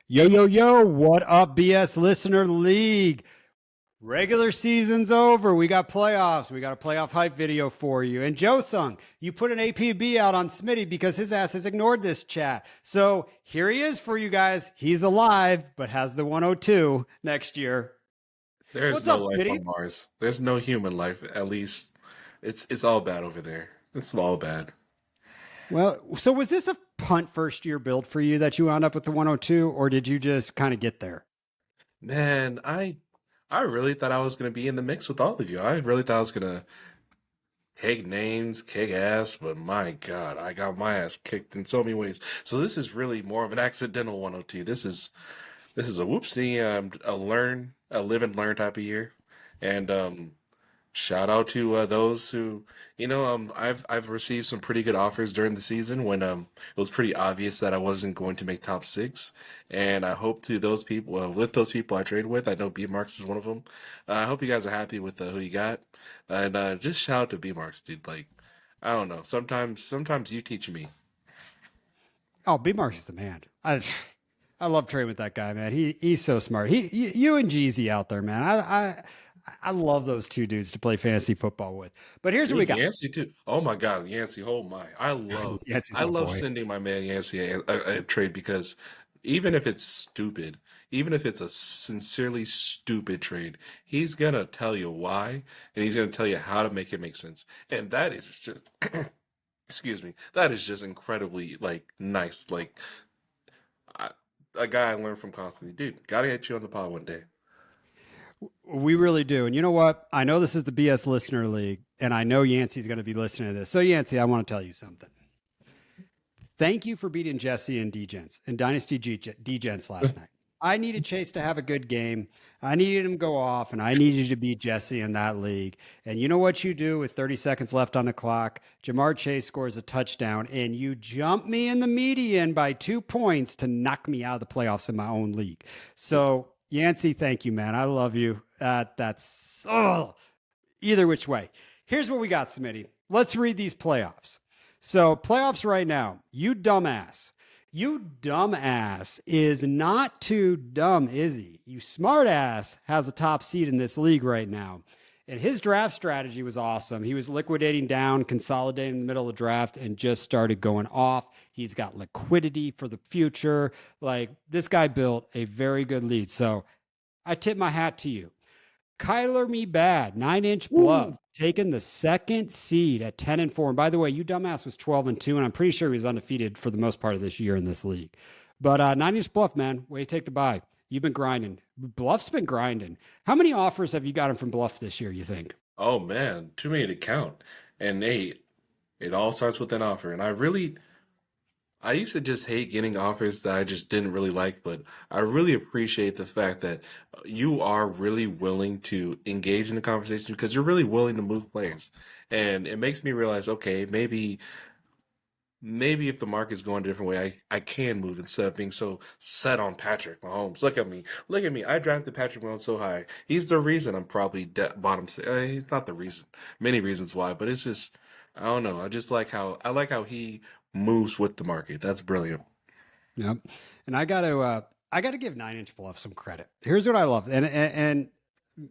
Yo, yo, yo, what up, BS Listener League? Regular season's over. We got playoffs. We got a playoff hype video for you. And Joe Sung, you put an APB out on Smitty because his ass has ignored this chat. So here he is for you guys. He's alive, but has the 102 next year. There's What's no up, life Smitty? on Mars. There's no human life, at least. It's all bad over there. It's all bad. Well, so was this a punt first year build for you that you wound up with the 102, or did you just kind of get there? Man, I really thought I was gonna be in the mix with all of you. I really thought I was gonna take names, kick ass, but my God, I got my ass kicked in so many ways. So this is really more of an accidental 102. This is a whoopsie, a live and learn type of year. And shout out to those who, I've received some pretty good offers during the season when it was pretty obvious that I wasn't going to make top six, and I hope to those people, with those people I trade with, I know B Marks is one of them. I hope you guys are happy with who you got, and just shout out to B Marks, dude. Like, I don't know, sometimes you teach me. Oh, B Marks is the man. I love trading with that guy, man. He's so smart. You and Jeezy out there, man. I love those two dudes to play fantasy football with. But here's what we Dude, got. Yancey too. Oh my God, Yancey! Oh my, Yeah, it's I my love boy. sending my man Yancey a trade because even if it's stupid, even if it's a sincerely stupid trade, he's gonna tell you why, and he's gonna tell you how to make it make sense, and that is just, excuse me, that is just incredibly like nice. Like I, a guy I learned from constantly, dude. Gotta get you on the pod one day. We really do. And you know what? I know this is the BS Listener League, and I know Yancey's going to be listening to this. So, Yancey, I want to tell you something. Thank you for beating Jesse and Dgens and Dynasty Dgens last night. I needed Chase to have a good game. I needed him to go off, and I needed to beat Jesse in that league. And you know what you do with 30 seconds left on the clock? Jamar Chase scores a touchdown, and you jump me in the median by 2 points to knock me out of the playoffs in my own league. So, Yancey, thank you, man. I love you. That's either which way. Here's what we got, Smitty. Let's read these playoffs. So, playoffs right now, you dumbass. You dumbass is not too dumb, is he? You smartass has the top seed in this league right now. And his draft strategy was awesome. He was liquidating down, consolidating in the middle of the draft, and just started going off. He's got liquidity for the future. Like, this guy built a very good lead. So I tip my hat to you. Kyler Me Bad, 9 inch Woo! bluff, taking the second seed at 10-4. And by the way, you dumbass was 12-2, and I'm pretty sure he was undefeated for the most part of this year in this league. But 9 inch bluff, man, way to take the bye. You've been grinding. Bluff's been grinding. How many offers have you gotten from Bluff this year, you think? Oh man, too many to count. And hey, it all starts with an offer. And I used to just hate getting offers that I just didn't really like, but I really appreciate the fact that you are really willing to engage in the conversation because you're really willing to move players. And it makes me realize, okay, maybe if the market's going a different way, I can move instead of being so set on Patrick Mahomes. Look at me. Look at me. I drafted Patrick Mahomes so high. He's the reason I'm probably bottom six. He's not the reason. Many reasons why, but it's just I don't know. I like how he moves with the market. That's brilliant. Yep. And I gotta give 9 inch bluff some credit. Here's what I love. And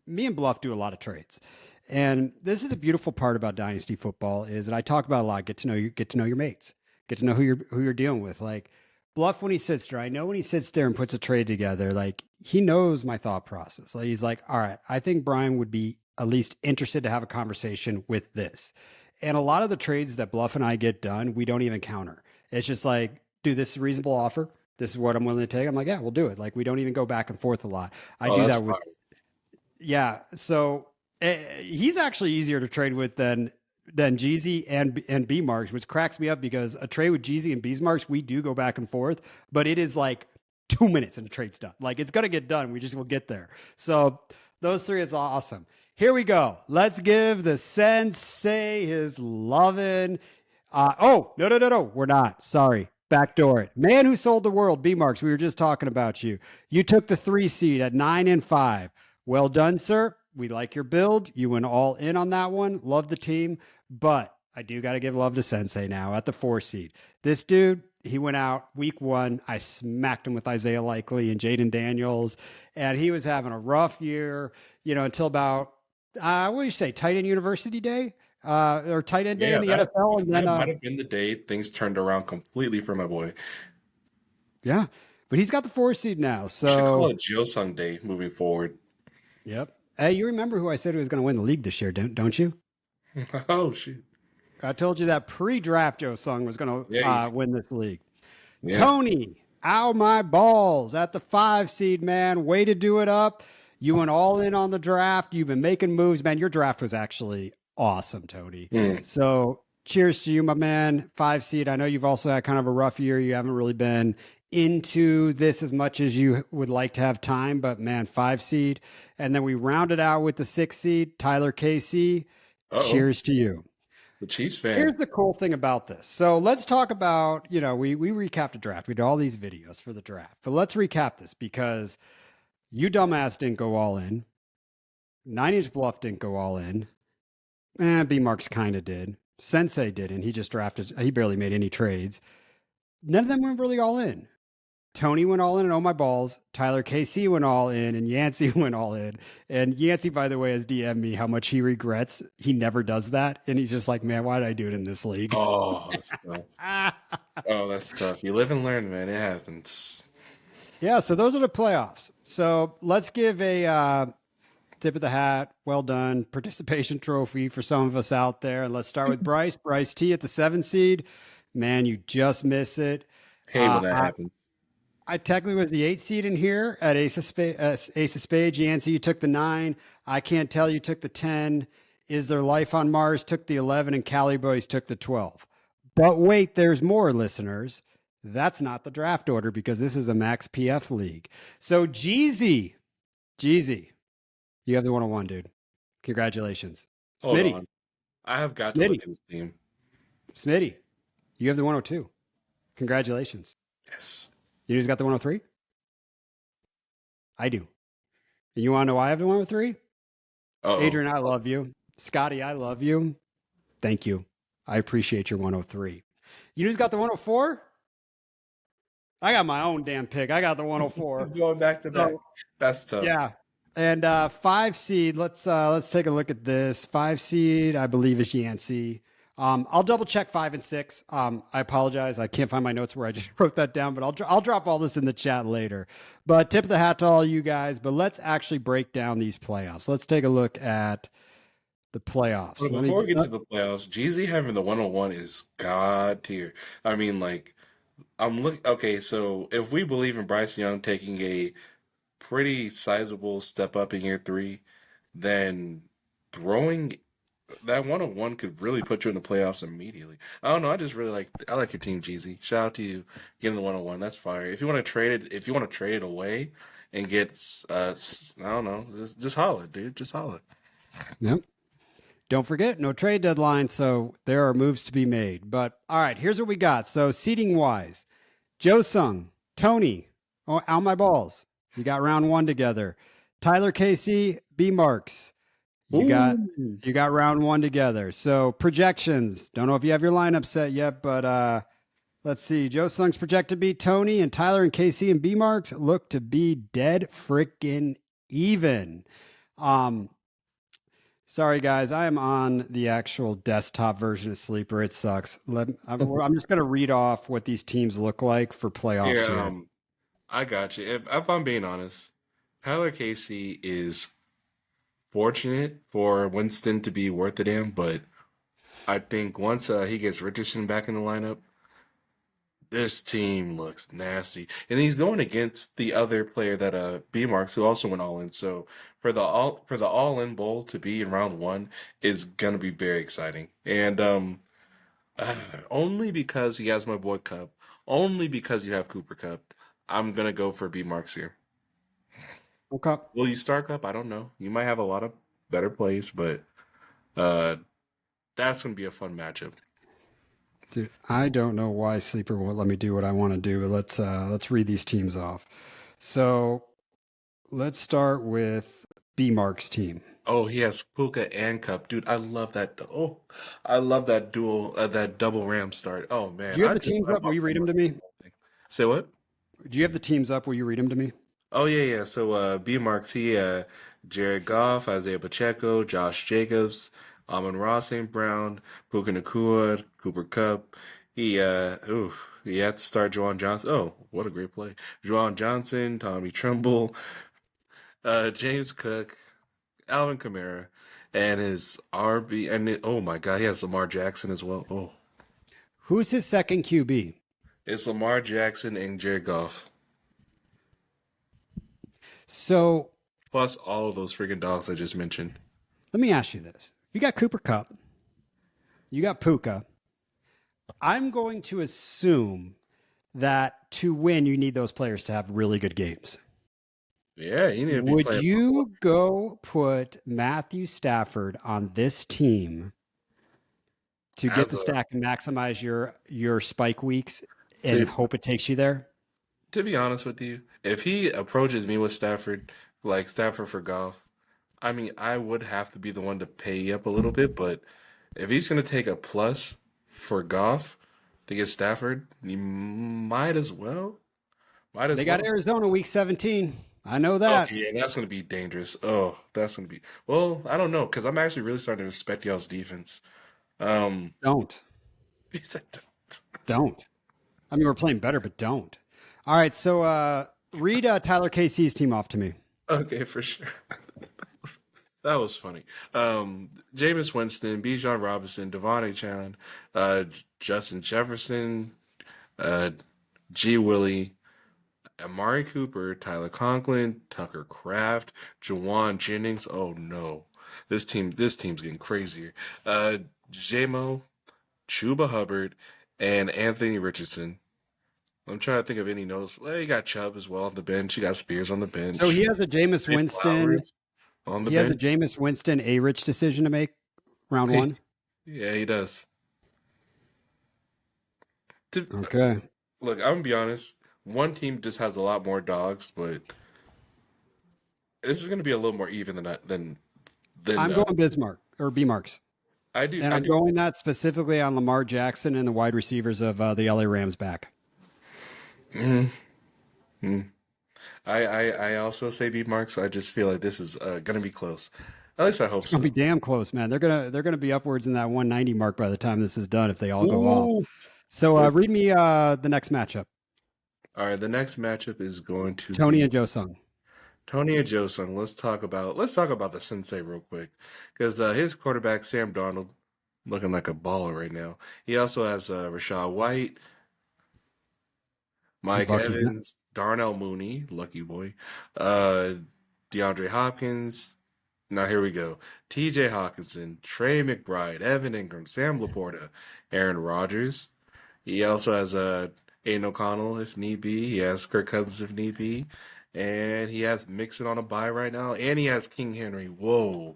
me and Bluff do a lot of trades. And this is the beautiful part about dynasty football is that I talk about a lot, get to know your mates, get to know who you're dealing with. Like Bluff when he sits there, I know when he sits there and puts a trade together, like he knows my thought process. Like he's like, all right, I think Brian would be at least interested to have a conversation with this. And a lot of the trades that Bluff and I get done, we don't even counter. It's just like, dude, this is a reasonable offer. This is what I'm willing to take. I'm like, yeah, we'll do it. Like we don't even go back and forth a lot. I Oh, do that's that with fine. yeah. So he's actually easier to trade with than Jeezy and B Marks, which cracks me up because a trade with Jeezy and B Marks, we do go back and forth, but it is like 2 minutes and the trade's done. Like it's gonna get done. We just will get there. So those three, it's awesome. Here we go. Let's give the sensei his loving. Oh, no, no, no, no. We're not. Sorry. Backdoor it. Man who sold the world, B Marks. We were just talking about you. You took the 3 seed at 9-5. Well done, sir. We like your build. You went all in on that one. Love the team. But I do got to give love to Sensei now at the 4 seed. This dude, He went out week one. I smacked him with Isaiah Likely and Jaden Daniels, and he was having a rough year, until about, what do you say, tight end university day, or tight end day in Yeah, the that NFL. And then, that might have been the day things turned around completely for my boy. yeah, but he's got the 4 seed now. We should call So, it Josung Day moving forward. yep. Hey, you remember who I said was going to win the league this year, don't you? Oh shoot. I told you that pre-draft Joe Sung was going Yeah, to win this league. yeah. Tony, ow my balls at the 5 seed, man. Way to do it up. You went all in on the draft. You've been making moves, man. Your draft was actually awesome, Tony. Mm. So cheers to you, my man. 5 seed. I know you've also had kind of a rough year. You haven't really been into this as much as you would like to have time, but man, 5 seed. And then we rounded out with the 6 seed, Tyler KC. Uh-oh. Cheers to you. The Chiefs fan. Here's the cool thing about this. So let's talk about, we recapped the draft. We did all these videos for the draft, but let's recap this because you dumbass didn't go all in. 9 Inch Bluff didn't go all in. B Marks kind of did. Sensei didn't. He just drafted, he barely made any trades. None of them went really all in. Tony went all in and oh my balls. Tyler KC went all in and Yancey went all in. And Yancey, by the way, has DM'd me how much he regrets. He never does that. And he's just like, man, why did I do it in this league? Oh, that's tough. Oh, that's tough. You live and learn, man. It happens. Yeah, so those are the playoffs. So let's give a tip of the hat, well done, participation trophy for some of us out there. And let's start with Bryce. Bryce T at the 7 seed. Man, you just miss it. Hey, when that happens. I technically was the 8 seed in here at Ace of Spades. Yancey, you took the 9. I can't tell you took the 10. Is There Life on Mars took the 11, and Cali Boys took the 12. But wait, there's more, listeners. That's not the draft order because this is a Max PF league. So Jeezy, you have the 101, dude. Congratulations. Hold Smitty, on. I have got to look Smitty, at his team. Smitty, you have the 102. Congratulations. Yes. You just got the 103? I do. And you want to know why I have the 103? Uh-oh. Adrian, I love you. Scotty, I love you. Thank you. I appreciate your 103. You just got the 104? I got my own damn pick. I got the 104. He's going back to back. That's tough. Yeah. And 5 seed, let's take a look at this. 5 seed, I believe, is Yancey. I'll double check 5 and 6. I apologize. I can't find my notes where I just wrote that down, but I'll drop all this in the chat later. But tip of the hat to all you guys. But let's actually break down these playoffs. Let's take a look at the playoffs. But before we get to the playoffs, Jeezy having the 101 is god tier. I mean, like, I'm looking. Okay, so if we believe in Bryce Young taking a pretty sizable step up in year 3, then throwing that 101 could really put you in the playoffs immediately. I don't know. I just really I like your team, Jeezy. Shout out to you getting the 101. That's fire. If you want to trade it away and get I don't know, just holler, dude. Just holler. Yep. Don't forget, no trade deadline, so there are moves to be made. But all right, here's what we got. So seating wise, Joe Sung, Tony, out my balls. You got round 1 together. Tyler Casey, B Marks. You got round 1 together. So projections. Don't know if you have your lineup set yet, but let's see. Joe Sung's projected to beat Tony, and Tyler and KC and B Marks look to be dead freaking even. Sorry guys, I am on the actual desktop version of Sleeper. It sucks. I'm just going to read off what these teams look like for playoffs here. I got you. If I'm being honest, Tyler Casey is fortunate for Winston to be worth a damn, but I think once he gets Richardson back in the lineup, this team looks nasty. And he's going against the other player that B Marks, who also went all in. So for the all in bowl to be in round 1 is gonna be very exciting. And only because he has my boy Cup, only because you have Cooper Cup, I'm gonna go for B Marks here. Okay. Will you start Cup? I don't know. You might have a lot of better plays, but that's gonna be a fun matchup. Dude, I don't know why Sleeper won't let me do what I want to do, but let's read these teams off. So let's start with B Mark's team. Oh, he has Puka and Cup, dude. I love that. Oh, I love that dual, that double Ram start. Oh Do man, you have I the just teams love up? Will you read them Baltimore. to me? Say what? Do you have the teams up? Will you read them to me? Oh yeah. So B Marks, Jared Goff, Isaiah Pacheco, Josh Jacobs, Amon-Ra St. Brown, Puka Nakua, Cooper Cup. He had to start Juwan Johnson. Oh, what a great play. Juwan Johnson, Tommy Trumbull, James Cook, Alvin Kamara, and his RB, oh my God, he has Lamar Jackson as well. Oh, Who's his second QB? it's Lamar Jackson and Jared Goff, So plus all of those freaking dogs I just mentioned. let me ask you this. You got Cooper Cup, you got Puka. I'm going to assume that to win, you need those players to have really good games. Yeah, you need to be Would playing you go put Matthew Stafford on this team to get as the a. stack and maximize your spike weeks and To, hope it takes you there? to be honest with you, if he approaches me with Stafford, like Stafford for Goff, I mean, I would have to be the one to pay up a little bit, but if he's going to take a plus for Goff to get Stafford, you might as well. Might as They got well. Arizona week 17. I know that. Okay, yeah, that's gonna be dangerous. Oh, that's gonna be. Well, I don't know because I'm actually really starting to respect y'all's defense. Um, Don't. he said, Don't. I mean, we're playing better, but don't. All right. So read Tyler KC's team off to me. okay, for sure. That was funny. Jameis Winston, Bijan Robinson, Devon A. Chan, Justin Jefferson, uh, G. Willie, Amari Cooper, Tyler Conklin, Tucker Kraft, Jawan Jennings. Oh no, this team's getting crazier. JMO, Chuba Hubbard, and Anthony Richardson. I'm trying to think of any notes. Well, you got Chubb as well on the bench. You got Spears on the So bench. he has a Jameis Zay Winston. Flowers on the He has a bench. Jameis Winston A Rich decision to make round one. Yeah, he does. To, Okay. look, I'm gonna be honest. One team just has a lot more dogs, but this is gonna be a little more even than I'm going Bismarck or B Marks. I do. And I I'm do. going that specifically on Lamar Jackson and the wide receivers of the LA Rams back. Mhm. Mhm. I also say B marks. I just feel like this is gonna be close. At least I hope It's gonna be so. damn close, man. They're gonna be upwards in that 190 mark by the time this is done if they all go off. Ooh. So Good. read me the next matchup. All right, the next matchup is going to Tony be and Joe Sung. Tony and Josung. Let's talk about the sensei real quick because his quarterback Sam Darnold looking like a baller right now. He also has Rashad White, Hey Mike Buck, he's not. Evans, Darnell Mooney, lucky boy, uh, DeAndre Hopkins. Now here we go. T.J. Hawkinson, Trey McBride, Evan Ingram, Sam Laporta, Aaron Rodgers. He also has Aiden O'Connell if need be. He has Kirk Cousins if need be. And he has Mixon on a bye right now. And he has King Henry. Whoa.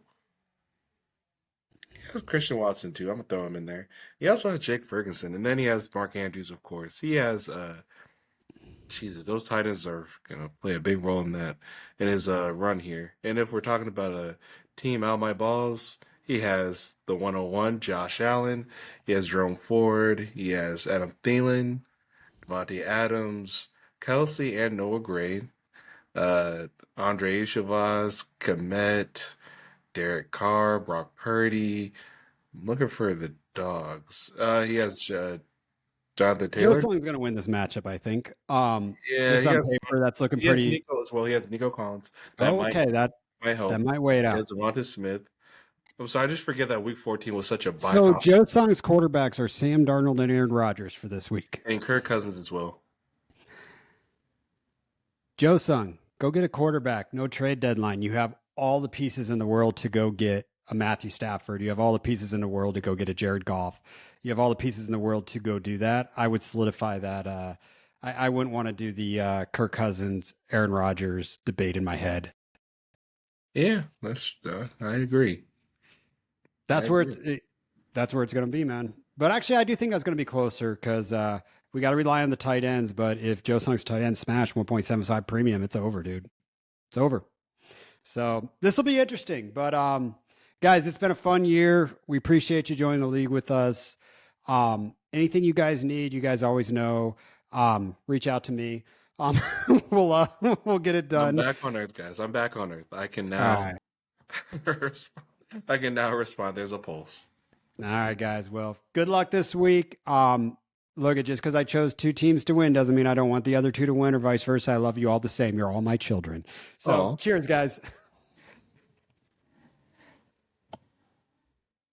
He has Christian Watson too. I'm gonna throw him in there. He also has Jake Ferguson. And then he has Mark Andrews, of course. He has Jesus, those tight ends are gonna play a big role in his run here. And if we're talking about a team out my balls, he has the 101, Josh Allen. He has Jerome Ford. He has Adam Thielen. Devontae Adams, Kelsey, and Noah Gray, uh, Andre Chavaz, Komet, Derek Carr, Brock Purdy. I'm looking for the dogs. He has Jonathan Joe Taylor. Sung's gonna win this matchup, I think. Yeah, Just on paper, that's looking he has pretty. Nico as well. He has Nico Collins. That Oh, might okay, that help. might weigh it He out. has Devonta Smith. I'm sorry, I just forget that Week 14 was such a bye So comp. Joe Sung's quarterbacks are Sam Darnold and Aaron Rodgers for this week. And Kirk Cousins as well. Joe Sung, go get a quarterback. No trade deadline. You have all the pieces in the world to go get a Matthew Stafford. You have all the pieces in the world to go get a Jared Goff. You have all the pieces in the world to go do that. I would solidify that. I wouldn't want to do the Kirk Cousins, Aaron Rodgers debate in my head. Yeah, I agree. I That's where agree. that's where it's going to be, man. But actually, I do think that's going to be closer because we got to rely on the tight ends. But if Joe Sung's tight end smash 1.75 premium, it's over, dude. It's over. So this will be interesting. But guys, it's been a fun year. We appreciate you joining the league with us. Anything you guys need, you guys always know. Reach out to me. Um, we'll we'll get it I'm done. back on Earth, guys. I'm back on Earth. I can All now right. I can now respond. There's a pulse. All right, guys. Well, good luck this week. Look, at just because I chose two teams to win doesn't mean I don't want the other two to win or vice versa. I love you all the same. You're all my children. So Oh. cheers, guys.